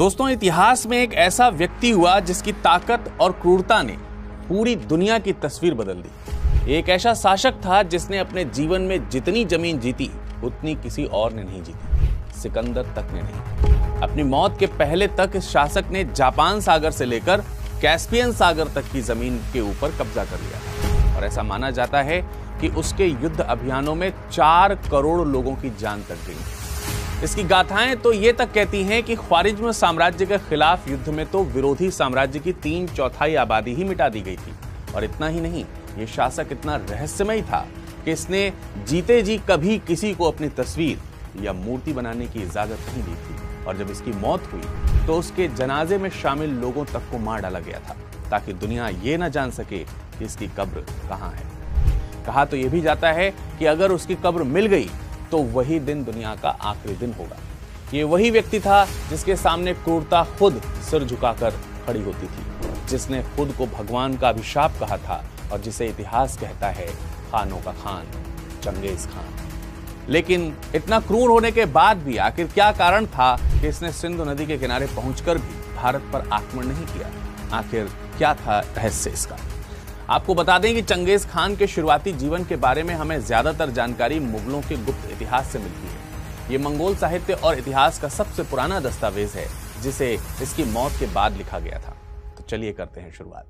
दोस्तों, इतिहास में एक ऐसा व्यक्ति हुआ जिसकी ताकत और क्रूरता ने पूरी दुनिया की तस्वीर बदल दी। एक ऐसा शासक था जिसने अपने जीवन में जितनी जमीन जीती उतनी किसी और ने नहीं जीती, सिकंदर तक ने नहीं। अपनी मौत के पहले तक इस शासक ने जापान सागर से लेकर कैस्पियन सागर तक की जमीन के ऊपर कब्जा कर लिया और ऐसा माना जाता है कि उसके युद्ध अभियानों में 4 करोड़ लोगों की जान तक गई। इसकी गाथाएं तो ये तक कहती हैं कि ख्वारिज्म साम्राज्य के खिलाफ युद्ध में तो विरोधी साम्राज्य की 3/4 आबादी ही मिटा दी गई थी। और इतना ही नहीं, ये शासक इतना रहस्यमय था कि इसने जीते जी कभी किसी को अपनी तस्वीर या मूर्ति बनाने की इजाजत नहीं दी थी। और जब इसकी मौत हुई तो उसके जनाजे में शामिल लोगों तक को मार डाला गया था ताकि दुनिया ये ना जान सके कि इसकी कब्र कहाँ है। कहा तो यह भी जाता है कि अगर उसकी कब्र मिल गई तो वही दिन दुनिया का आखिरी दिन होगा। ये वही व्यक्ति था जिसके सामने क्रूरता खुद सिर झुकाकर खड़ी होती थी, जिसने खुद को भगवान का अभिशाप कहा था और जिसे इतिहास कहता है खानों का खान, चंगेज खान। लेकिन इतना क्रूर होने के बाद भी आखिर क्या कारण था कि इसने सिंधु नदी के किनारे पहुंचकर भी भारत पर आक्रमण नहीं किया? आखिर क्या था रहस्य इसका? आपको बता दें कि चंगेज खान के शुरुआती जीवन के बारे में हमें ज्यादातर जानकारी मुगलों के गुप्त इतिहास से मिलती है। ये मंगोल साहित्य और इतिहास का सबसे पुराना दस्तावेज है जिसे इसकी मौत के बाद लिखा गया था। तो चलिए करते हैं शुरुआत।